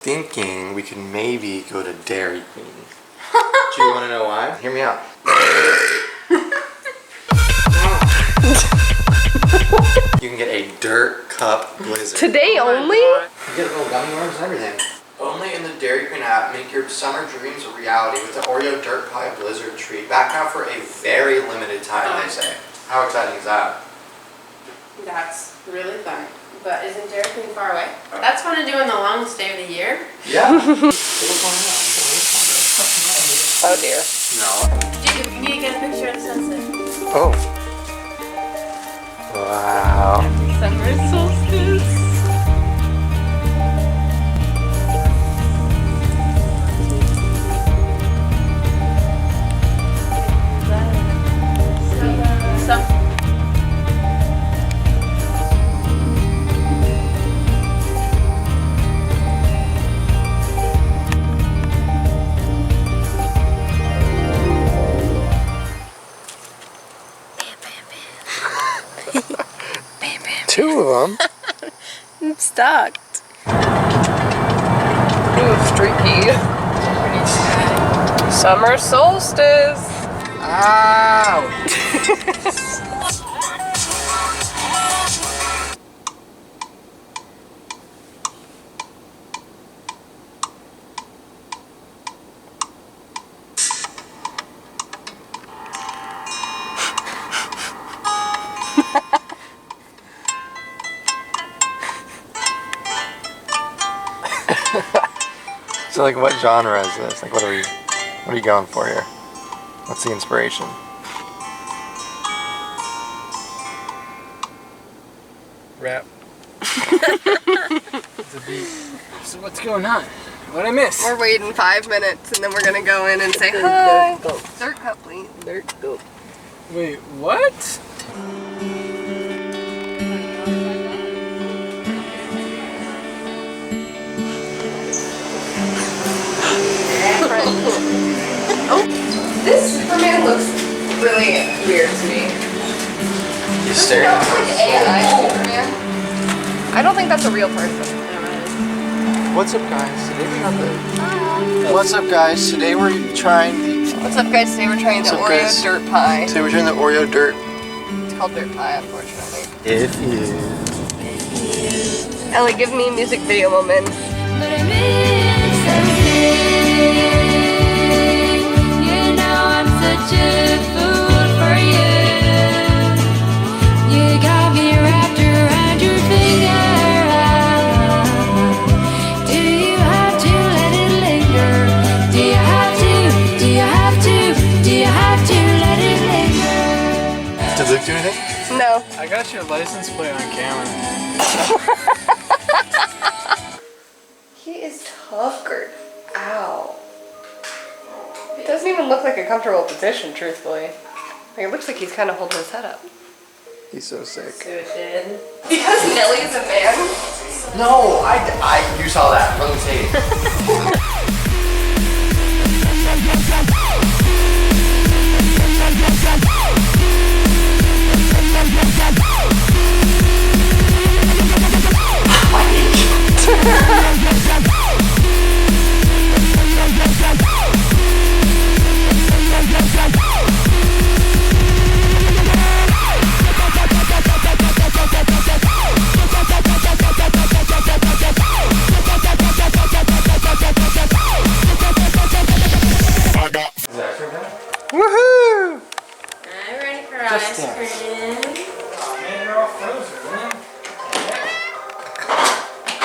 Thinking we could maybe go to Dairy Queen. Do you want to know why? Hear me out. You can get a dirt cup blizzard. Today only? You get little gummy worms and everything. Only in the Dairy Queen app, make your summer dreams a reality with the Oreo Dirt Pie Blizzard treat. Back now for a very limited time, they say. How exciting is that? That's really fun. But isn't Dairy Queen far away? That's fun to do on the longest day of the year. Yeah. Oh dear. No. Jacob, you need to get a picture of the sunset. Oh. Wow. Summer solstice. Two of them. I'm stuck. Ooh, streaky. Summer solstice. Ow! So like what genre is this? Like what are you going for here? What's the inspiration? Rap. It's a beat. So what's going on? What'd I miss? We're waiting 5 minutes and then we're gonna go in and say hi. Dirt cup, please. Dirt cup. Wait, what? Oh, this Superman looks really weird to me. You staring at Like AI Superman. I don't think that's a real person. What's up, guys? Today we got the. What's up, guys? Today we're trying the. What's up, guys? Today we're trying the Oreo dirt pie. Today we're trying the Oreo dirt. It's called dirt pie, unfortunately. If you. Ellie, give me music video moments. Such a fool for you. You got me wrapped around your finger. Do you have to let it linger? Do you have to? Do you have to? Do you have to let it linger? Did Luke do anything? No. I got your license plate on camera. He is tough, Gert. Ow. It doesn't even look like a comfortable position, truthfully. Like, it looks like he's kind of holding his head up. He's so sick. So it did. Because Nelly's a man? No, you saw that. Let me see. Woohoo! I'm ready for ice cream. Oh man, you're all frozen, man.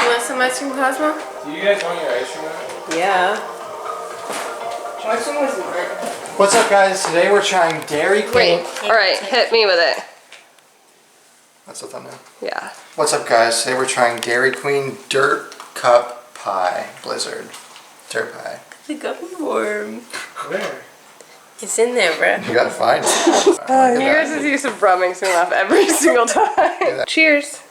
You want some ice cream, Cosmo? Do you guys want your ice cream? Yeah. Which one was mine? What's up, guys? Today we're trying Dairy Queen. Wait. Alright, hit me with it. That's the thumbnail. Yeah. What's up, guys? Today we're trying Dairy Queen Dirt Cup Pie Blizzard. Dirt pie. The gummy worm. Where? It's in there, bro. You gotta find it. You guys just use some brum makes me laugh every single time. Cheers.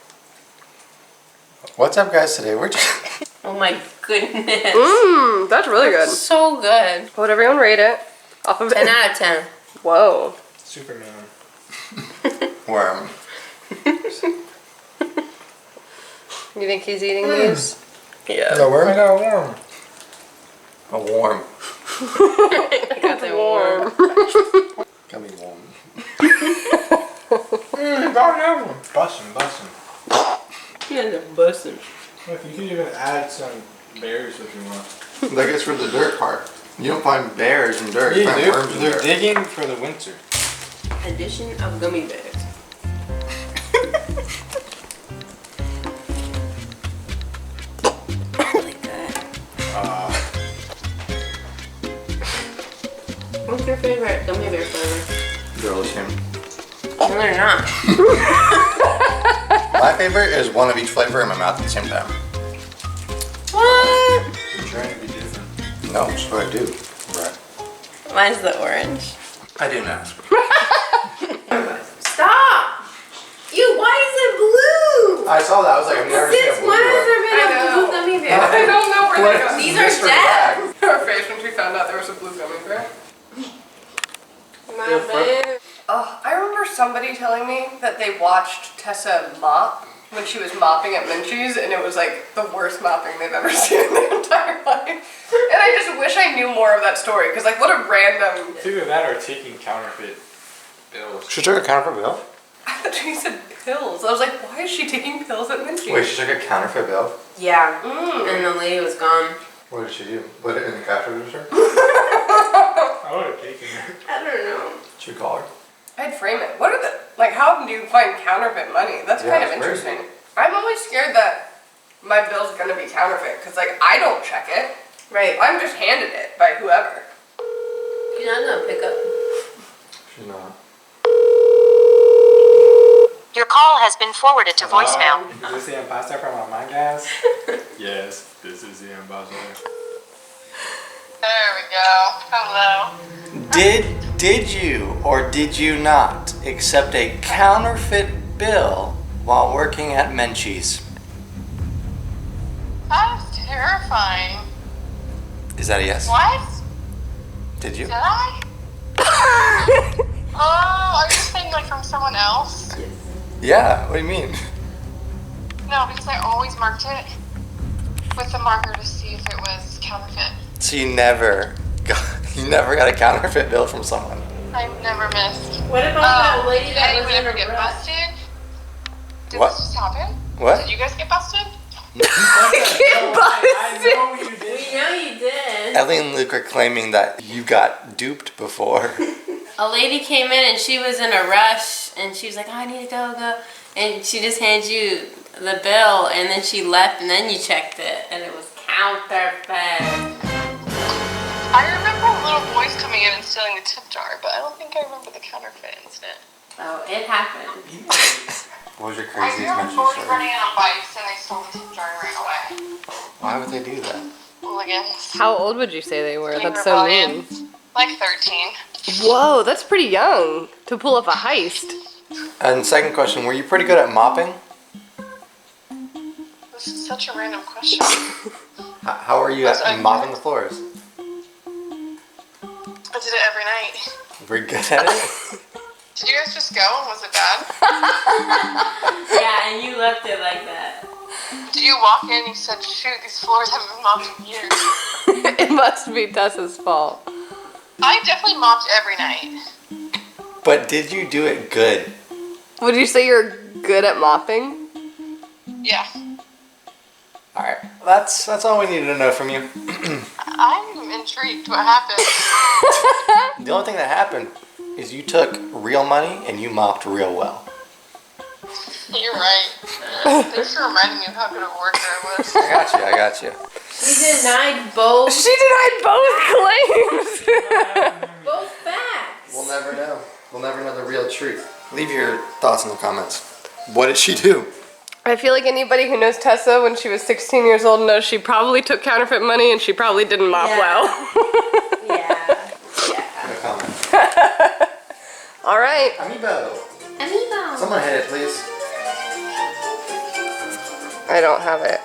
What's up, guys? Today we're trying. Oh my goodness. Mmm, that's really good. So good. Would everyone rate it? Off of 10 out of 10. Whoa. Superman. Worm. You think he's eating these? Yeah. No worm? I got a worm. A warm. That's warm. Gummy warm. Got another one. Bussin'. He ends up busting. Look, you can even add some berries if you want. That gets for the dirt part. You don't find bears in dirt. You find worms in They're dirt. digging for the winter. Addition of gummy bears. Like that. What's your favorite gummy bear flavor? They're all the same. No, they're not. My favorite is one of each flavor in my mouth at the same time. What? I'm trying to be different. No, that's what I do. Right. Mine's the orange. I didn't ask. Stop! Why is it blue? I saw that. I was like, I've never seen a Since blue when has one. there been I a blue know. gummy bear? I don't know where they go. These are Mr. dead. Bag. Her face when she found out there was a blue gummy bear. My bad. Oh, I remember somebody telling me that they watched Tessa mop when she was mopping at Minchie's, and it was like the worst mopping they've ever seen in their entire life. And I just wish I knew more of that story, because like what a random... It's either that or taking counterfeit bills. She took a counterfeit bill? I thought she said pills. I was like, why is she taking pills at Minchie's? Wait, she took a counterfeit bill? Yeah. Mm. And the lady was gone. What did she do? Put it in the cash register? I would have taken it. I don't know. Should we call her? I'd frame it. What are the... Like, how do you find counterfeit money? That's Yeah, kind of it's crazy. interesting. I'm always scared that my bill's gonna be counterfeit, because like, I don't check it. Right. I'm just handed it by whoever. You're not gonna pick up. She's not. Your call has been forwarded to voicemail. Is this the ambassador from my gas? Yes, this is the ambassador. There we go. Hello. Did you or did you not accept a counterfeit bill while working at Menchie's? That's terrifying. Is that a yes? What? Did you? Did I? Oh, are you saying like from someone else? Yeah, what do you mean? No, because I always marked it with the marker to see if it was counterfeit. So you never got a counterfeit bill from someone? I've never missed. What about that lady Did that was anyone in ever a get rut? busted? Did What? this just happen? What? Did you guys get busted? I know you did. We know you did. Ellie and Luke are claiming that you got duped before. A lady came in and she was in a rush and she was like, oh, I need to go. And she just hands you the bill and then she left and then you checked it and it was counterfeit. I remember little boys coming in and stealing the tip jar, but I don't think I remember the counterfeit incident. Oh, it happened. What was your I craziest remember Menchie's boys story? running in on bikes and they stole the tip jar and ran away. Why would they do that? Hooligans. How old would you say they were? Being That's so rebellion. mean. Like 13. Whoa, that's pretty young to pull off a heist. And second question, were you pretty good at mopping? This is such a random question. How are you at mopping the floors? I did it every night. Very good at it? Did you guys just go and was it bad? Yeah, and you left it like that. Did you walk in and you said, shoot, these floors haven't been mopped in years? It must be Tessa's fault. I definitely mopped every night. But did you do it good? Would you say you're good at mopping? Yeah. Alright, that's all we needed to know from you. I'm intrigued what happened. The only thing that happened is you took real money and you mopped real well. You're right. Thanks for reminding me of how good a worker I was. I got you. She denied both She denied both claims. both facts. We'll never know. We'll never know the real truth. Leave your thoughts in the comments. What did she do? I feel like anybody who knows Tessa when she was 16 years old knows she probably took counterfeit money and she probably didn't mop Yeah. well. Yeah. No comment. All right. Amiibo. Amiibo. Someone hit it, please. I don't have it.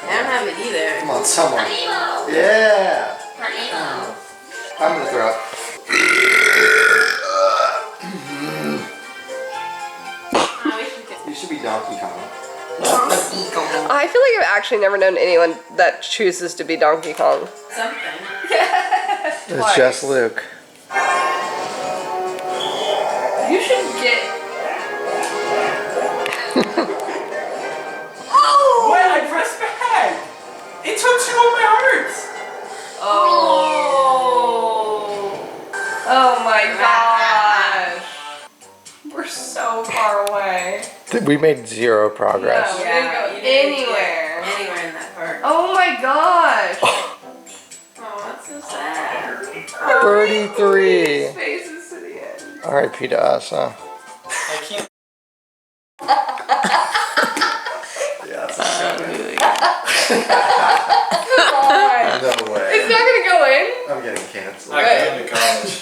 I don't have it either. Come on, someone. Amiibo. Yeah. Amiibo. I'm gonna throw up. I wish we could. You should be Donkey Kong. I feel like I've actually never known anyone that chooses to be Donkey Kong. Something. It's just Luke. You should get. Oh! Wait, I pressed back! It took 2 of my hearts! Oh. Oh my gosh. We're so far away. We made 0 progress. No, we didn't go anywhere. Anywhere in that part. Oh my gosh. Oh, that's so sad. 33. Faces to the end. R.I.P. to us, huh? I can't. Yeah, that's Come on. no way. It's not gonna go in. I'm getting canceled. I'm going to college.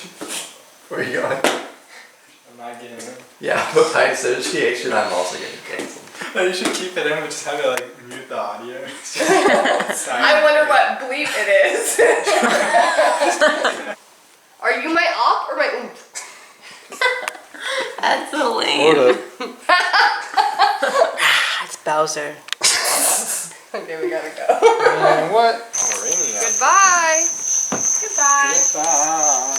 Where are you going? I'm not getting it. Yeah, but by association, I'm also getting canceled. No, you should keep it in, but just have it like mute the audio. I wonder what bleep it is. Are you my op or my oomph? That's a lame. Hold up. It's Bowser. Okay, we gotta go. What? Goodbye. Goodbye. Goodbye.